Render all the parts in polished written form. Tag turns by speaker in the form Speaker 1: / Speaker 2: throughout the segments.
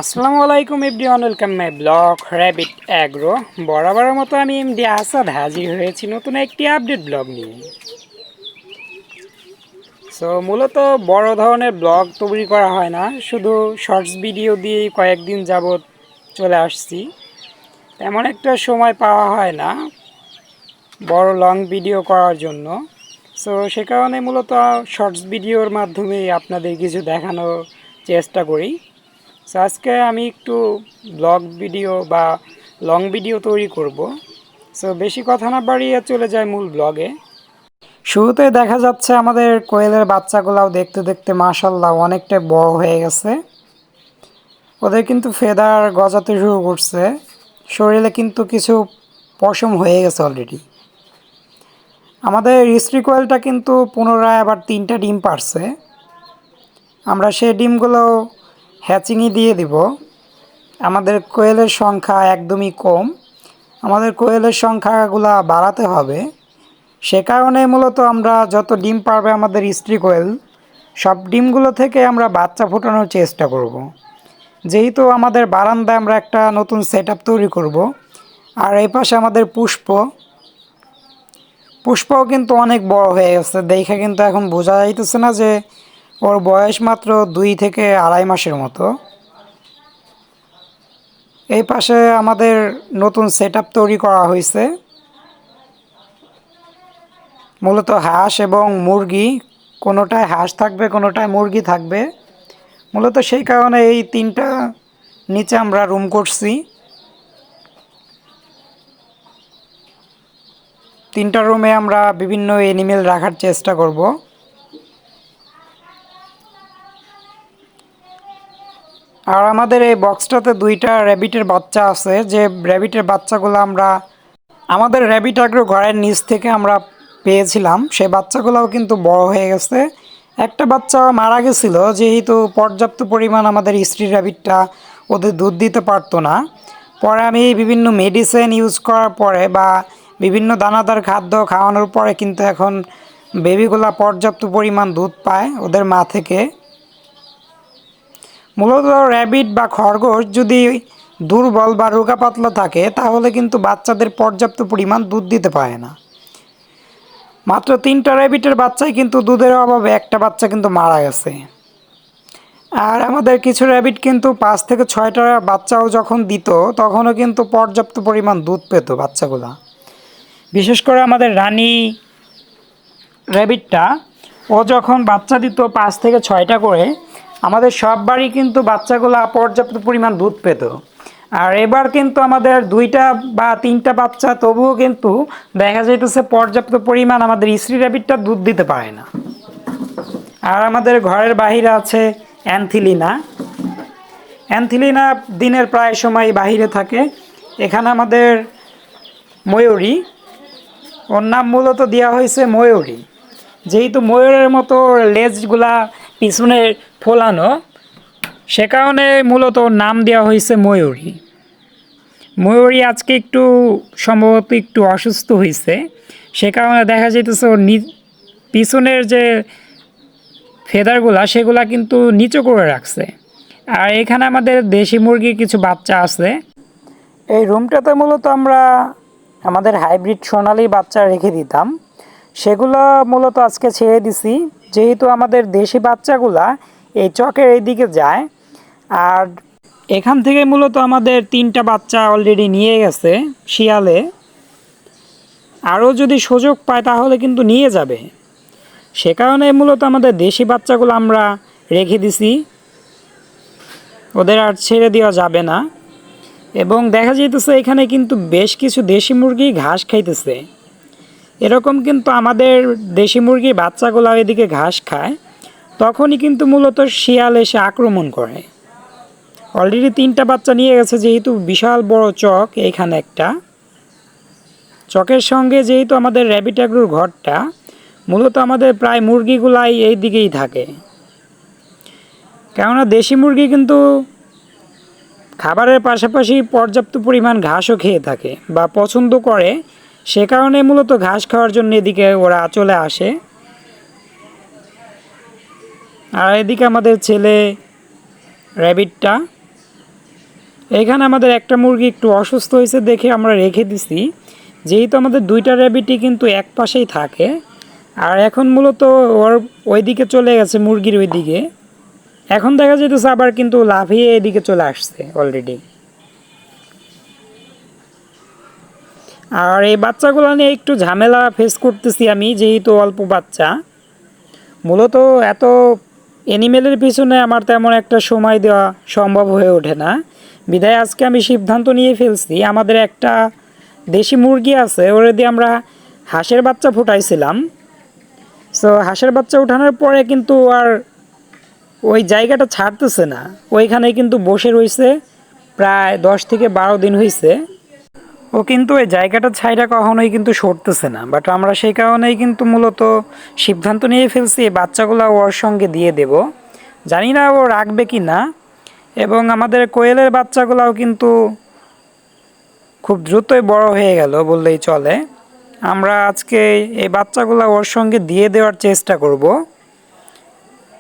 Speaker 1: আসসালামু আলাইকুম everyone, welcome my blog rabbit agro. বরাবরের মতো আমি এমডি আসাদ হাজির হয়েছি নতুন একটি আপডেট ব্লগ নিয়ে। মূলত বড় ধরনের ব্লগ তৈরি করা হয় না, শুধু শর্টস ভিডিও দিয়েই কয়েকদিন যাবৎ চলে আসছি। তেমন একটা সময় পাওয়া হয় না বড় লং ভিডিও করার জন্য। সে কারণে মূলত শর্টস ভিডিওর মাধ্যমেই আপনাদের কিছু দেখানোর চেষ্টা করি। আজকে আমি একটু ব্লগ ভিডিও বা লং ভিডিও তৈরি করব। বেশি কথা না বাড়িয়ে চলে যায় মূল ব্লগে। শুরুতে দেখা যাচ্ছে আমাদের কোয়েলের বাচ্চাগুলাও দেখতে দেখতে মাশাল্লাহ অনেকটা বড় হয়ে গেছে। ওদের কিন্তু ফেদার গজাতে শুরু করছে, শরীরে কিন্তু কিছু পশম হয়ে গেছে অলরেডি। আমাদের স্ত্রী কোয়েলটা কিন্তু পুনরায় আবার 3টা ডিম পারছে। আমরা সেই ডিমগুলো হ্যাচিংয়ে দিয়ে দিব। আমাদের কোয়েলের সংখ্যা একদমই কম, আমাদের কোয়েলের সংখ্যাগুলা বাড়াতে হবে। সে কারণে মূলত আমরা যত ডিম পারবে আমাদের স্ত্রী কোয়েল, সব ডিমগুলো থেকে আমরা বাচ্চা ফোটানোর চেষ্টা করব। যেহেতু আমাদের বারান্দায় আমরা একটা নতুন সেট আপ তৈরি করব। আর এই পাশে আমাদের পুষ্পও কিন্তু অনেক বড় হয়ে গেছে, দেখে কিন্তু এখন বোঝা যাইতেছে না যে ওর বয়স মাত্র 2 থেকে 2.5 মাসের মতো। এই পাশে আমাদের নতুন সেট আপ তৈরি করা হয়েছে, মূলত হাঁস এবং মুরগি, কোনোটায় হাঁস থাকবে কোনোটায় মুরগি থাকবে। মূলত সেই কারণে এই 3টা নিচে আমরা রুম করছি। 3টা রুমে আমরা বিভিন্ন এনিমেল রাখার চেষ্টা করব। আর আমাদের এই বক্সটাতে 2টা র্যাবিটের বাচ্চা আছে, যে র্যাবিটের বাচ্চাগুলো আমরা আমাদের র্যাবিট অ্যাগ্রো ঘরের নিচ থেকে আমরা পেয়েছিলাম। সেই বাচ্চাগুলোও কিন্তু বড় হয়ে গেছে। একটা বাচ্চা মারা গেছিল, যেহেতু পর্যাপ্ত পরিমাণ আমাদের স্ত্রী র্যাবিটটা ওদের দুধ দিতে পারতো না। পরে আমি বিভিন্ন মেডিসিন ইউজ করার পরে বা বিভিন্ন দানাদার খাদ্য খাওয়ানোর পরে কিন্তু এখন বেবিগুলা পর্যাপ্ত পরিমাণ দুধ পায় ওদের মা থেকে। মূলত র্যাবিট বা খরগোশ যদি দুর্বল বা রোগা পাতলা থাকে তাহলে কিন্তু বাচ্চাদের পর্যাপ্ত পরিমাণ দুধ দিতে পারে না। মাত্র 3টা র্যাবিটের বাচ্চাই কিন্তু দুধের অভাবে একটা বাচ্চা কিন্তু মারা গেছে। আর আমাদের কিছু র্যাবিট কিন্তু 5 থেকে 6টা বাচ্চাও যখন দিত তখনও কিন্তু পর্যাপ্ত পরিমাণ দুধ পেত বাচ্চাগুলা। বিশেষ করে আমাদের রানী র্যাবিটটা, ও যখন বাচ্চা দিত 5 থেকে 6টা করে, আমাদের সব বাড়ি কিন্তু বাচ্চাগুলো পর্যাপ্ত পরিমাণ দুধ পেত। আর এবার কিন্তু আমাদের 2টা বা 3টা বাচ্চা, তবুও কিন্তু দেখা যাইতেছে পর্যাপ্ত পরিমাণ আমাদের স্ত্রী র্যাবিটটা দুধ দিতে পারে না। আর আমাদের ঘরের বাহিরে আছে অ্যান্থিলিনা। অ্যান্থিলিনা দিনের প্রায় সময় বাহিরে থাকে। এখানে আমাদের ময়ূরী, ওর নাম মূলত দেওয়া হয়েছে ময়ূরী, যেহেতু ময়ূরের মতো লেজগুলা পিছনে ফোলানো, সে কারণে মূলত নাম দেওয়া হয়েছে ময়ূরী। ময়ূরী আজকে একটু সম্ভবত একটু অসুস্থ হয়েছে, সে কারণে দেখা যেতেছে ওর পিছনের যে ফেদারগুলা সেগুলা কিন্তু নিচু করে রাখছে। আর এখানে আমাদের দেশি মুরগির কিছু বাচ্চা আছে। এই রুমটাতে মূলত আমরা আমাদের হাইব্রিড সোনালি বাচ্চা রেখে দিতাম, সেগুলো মূলত আজকে ছেড়ে দিছি, যেহেতু আমাদের দেশি বাচ্চাগুলা এই চকের এইদিকে যায়। আর এখান থেকে মূলত আমাদের 3টা বাচ্চা অলরেডি নিয়ে গেছে শিয়ালে, আরও যদি সুযোগ পায় তাহলে কিন্তু নিয়ে যাবে। সে কারণে মূলত আমাদের দেশি বাচ্চাগুলো আমরা রেখে দিছি, ওদের আর ছেড়ে দেওয়া যাবে না। এবং দেখা যাইতেছে এখানে কিন্তু বেশ কিছু দেশি মুরগি ঘাস খাইতেছে। এরকম কিন্তু আমাদের দেশি মুরগির বাচ্চাগুলো এদিকে ঘাস খায়, তখনই কিন্তু মূলত শিয়াল এসে আক্রমণ করে। অলরেডি 3টা বাচ্চা নিয়ে গেছে, যেহেতু বিশাল বড় চক এইখানে একটা। চকের সঙ্গে যেহেতু আমাদের র্যাবিট অ্যাগ্রোর ঘরটা, মূলত আমাদের প্রায় মুরগিগুলাই এই দিকেই থাকে। কেননা দেশি মুরগি কিন্তু খাবারের পাশাপাশি পর্যাপ্ত পরিমাণ ঘাসও খেয়ে থাকে বা পছন্দ করে, সে কারণে মূলত ঘাস খাওয়ার জন্য এদিকে ওরা চলে আসে। আর এদিকে আমাদের ছেলে র্যাবিটটা এখানে আমাদের একটা মুরগি একটু অসুস্থ হয়েছে দেখে আমরা রেখে দিছি, যেহেতু আমাদের দুইটা র্যাবিটই কিন্তু এক পাশেই থাকে। আর এখন মূলত ওর ওইদিকে চলে গেছে, মুরগির ওইদিকে। এখন দেখা যেতেছে আবার কিন্তু লাফিয়ে এদিকে চলে আসছে অলরেডি। আর এই বাচ্চাগুলো নিয়ে একটু ঝামেলা ফেস করতেছি আমি, যেহেতু অল্প বাচ্চা। মূলত এত অ্যানিমেলের পিছনে আমার তেমন একটা সময় দেওয়া সম্ভব হয়ে ওঠে না, বিধায় আজকে আমি সিদ্ধান্ত নিয়ে ফেলছি, আমাদের একটা দেশি মুরগি আছে, ওরে দিয়ে আমরা হাঁসের বাচ্চা ফুটাইছিলাম। সো হাঁসের বাচ্চা উঠানোর পরে কিন্তু আর ওই জায়গাটা ছাড়তেছে না, ওইখানে কিন্তু বসে রয়েছে প্রায় 10 থেকে 12 দিন হয়েছে। ও কিন্তু ওই জায়গাটা ছাইরা কখনোই কিন্তু সরতেছে না, বাট আমরা সেই কারণেই কিন্তু মূলত সিদ্ধান্ত নিয়ে ফেলছি এই বাচ্চাগুলো ওর সঙ্গে দিয়ে দেব। জানি না ও রাখবে কি না। এবং আমাদের কোয়েলের বাচ্চাগুলাও কিন্তু খুব দ্রুতই বড় হয়ে গেল বললেই চলে। আমরা আজকে এই বাচ্চাগুলো ওর সঙ্গে দিয়ে দেওয়ার চেষ্টা করব।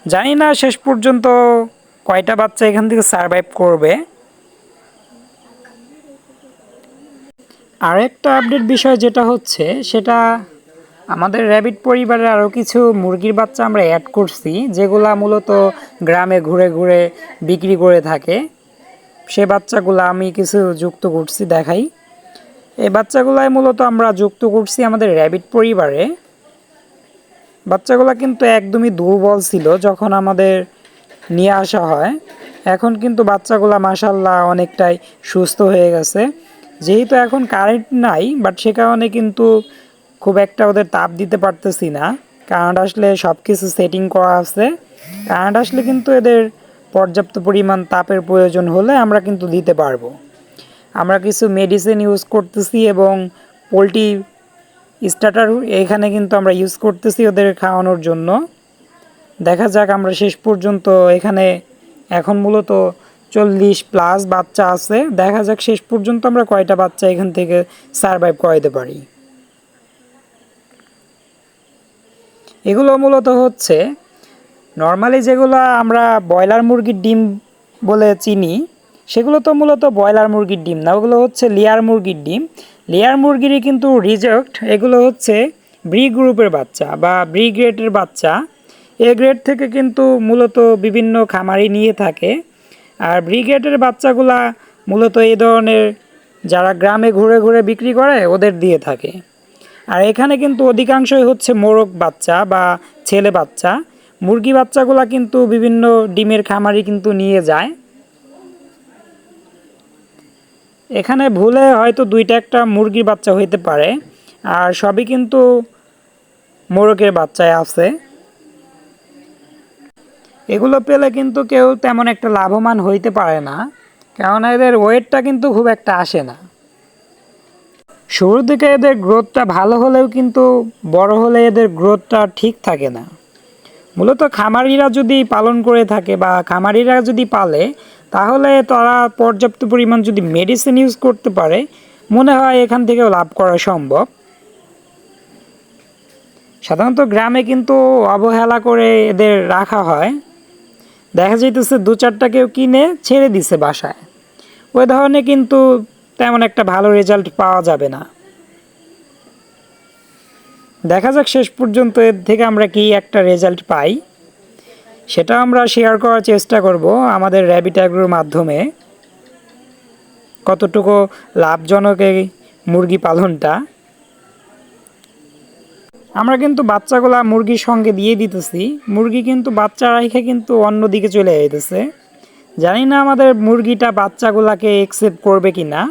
Speaker 1: জানি না শেষ পর্যন্ত কয়টা বাচ্চা এখান থেকে সারভাইভ করবে। আর একটা আপডেট বিষয় যেটা হচ্ছে, সেটা আমাদের র্যাবিট পরিবারে আরও কিছু মুরগির বাচ্চা আমরা অ্যাড করছি, যেগুলা মূলত গ্রামে ঘুরে ঘুরে বিক্রি করে থাকে। সে বাচ্চাগুলো আমি কিছু যুক্ত করছি, দেখাই। এই বাচ্চাগুলাই মূলত আমরা যুক্ত করছি আমাদের র্যাবিট পরিবারে। বাচ্চাগুলো কিন্তু একদমই দুর্বল ছিল যখন আমাদের নিয়ে আসা হয়। এখন কিন্তু বাচ্চাগুলো মাশাল্লাহ অনেকটাই সুস্থ হয়ে গেছে। যেহেতু এখন কারেন্ট নাই, বাট সে কারণে কিন্তু খুব একটা ওদের তাপ দিতে পারতেছি না। কারেন্ট আসলে সব কিছু সেটিং করা আছে। কারেন্ট আসলে কিন্তু এদের পর্যাপ্ত পরিমাণ তাপের প্রয়োজন হলে আমরা কিন্তু দিতে পারবো। আমরা কিছু মেডিসিন ইউজ করতেছি এবং পোলট্রি স্টার্টার এখানে কিন্তু আমরা ইউজ করতেছি ওদের খাওয়ানোর জন্য। দেখা যাক আমরা শেষ পর্যন্ত এখানে এখন মূলত 40+ বাচ্চা আছে। দেখা যাক শেষ পর্যন্ত আমরা কয়টা বাচ্চা এখান থেকে সারভাইভ করাইতে পারি। এগুলো মূলত হচ্ছে নর্মালি যেগুলো আমরা ব্রয়লার মুরগির ডিম বলে চিনি, সেগুলো তো মূলত ব্রয়লার মুরগির ডিম না, ওগুলো হচ্ছে লেয়ার মুরগির ডিম। লেয়ার মুরগিরই কিন্তু রিজেক্ট। এগুলো হচ্ছে ব্রি গ্রুপের বাচ্চা বা ব্রি গ্রেডের বাচ্চা। এ গ্রেড থেকে কিন্তু মূলত বিভিন্ন খামারি নিয়ে থাকে। আর ব্রি গ্রেডের বাচ্চাগুলা মূলত এই ধরনের যারা গ্রামে ঘুরে ঘুরে বিক্রি করে ওদের দিয়ে থাকে। আর এখানে কিন্তু অধিকাংশই হচ্ছে মোরগ বাচ্চা বা ছেলে বাচ্চা। মুরগি বাচ্চাগুলা কিন্তু বিভিন্ন ডিমের খামারি কিন্তু নিয়ে যায়। এখানে ভুলে হয়তো 2টা-1টা মুরগির বাচ্চা হইতে পারে, আর সবই কিন্তু মোরগের বাচ্চায় আছে। এগুলো পেলে কিন্তু কেউ তেমন একটা লাভবান হইতে পারে না, কারণ এদের ওয়েটটা কিন্তু খুব একটা আসে না। শুরুর দিকে এদের গ্রোথটা ভালো হলেও কিন্তু বড় হলে এদের গ্রোথটা ঠিক থাকে না। মূলত খামারিরা যদি পালন করে থাকে বা খামারিরা যদি পালে, তাহলে তারা পর্যাপ্ত পরিমাণ যদি মেডিসিন ইউজ করতে পারে, মনে হয় এখান থেকেও লাভ করা সম্ভব। সাধারণত গ্রামে কিন্তু অবহেলা করে এদের রাখা হয়। দেখা যাইতেছে 2-4টা কেউ কিনে ছেড়ে দিছে বাসায়। ওই ধরনের কিন্তু তেমন একটা ভালো রেজাল্ট পাওয়া যাবে না। দেখা যাক শেষ পর্যন্ত এর থেকে আমরা কি একটা রেজাল্ট পাই, সেটা আমরা শেয়ার করার চেষ্টা করব আমাদের র্যাবিট অ্যাগ্রোর মাধ্যমে। কতটুকু লাভজনক এই মুরগি পালনটা। আমরা কিন্তু বাচ্চাগুলা মুরগির সঙ্গে দিয়ে দিতেছি, মুরগি কিন্তু বাচ্চা রেখে কিন্তু অন্যদিকে চলে যেতেছে। জানি না আমাদের মুরগিটা বাচ্চাগুলাকে অ্যাকসেপ্ট করবে কি না।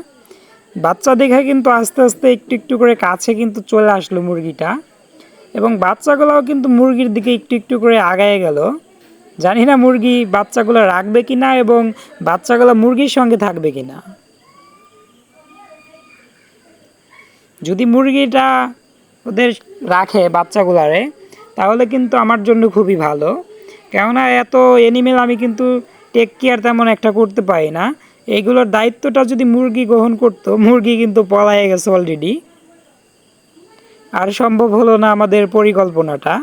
Speaker 1: বাচ্চা দেখে কিন্তু আস্তে আস্তে একটু একটু করে কাছে কিন্তু চলে আসলো মুরগিটা, এবং বাচ্চাগুলোও কিন্তু মুরগির দিকে একটু একটু করে আগায় গেল। জানি না মুরগি বাচ্চাগুলো রাখবে কি না এবং বাচ্চাগুলো মুরগির সঙ্গে থাকবে কি না। যদি মুরগিটা ওদের রাখে বাচ্চাগুলারে, তাহলে কিন্তু আমার জন্য খুবই ভালো। কেননা এত অ্যানিমেল আমি কিন্তু টেক কেয়ার তেমন একটা করতে পারি না। এইগুলোর দায়িত্বটা যদি মুরগি গ্রহণ করতো, মুরগি কিন্তু পলায়ে গেছে অলরেডি। আর সম্ভব হলো না আমাদের পরিকল্পনাটা।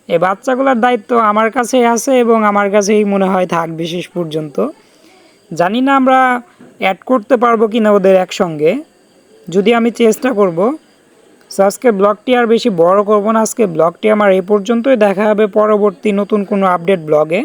Speaker 1: এই বাচ্চাগুলোর দায়িত্ব আমার কাছেই আছে এবং আমার কাছেই মনে হয় থাকবে শেষ পর্যন্ত। জানি না আমরা অ্যাড করতে পারবো কি না ওদের একসঙ্গে, যদি আমি চেষ্টা করব। সো আজকে ব্লগটি আর বেশি বড় করব না, আজকে ব্লগটি আমার এই পর্যন্তই। দেখা হবে পরবর্তী নতুন কোনো আপডেট ব্লগে।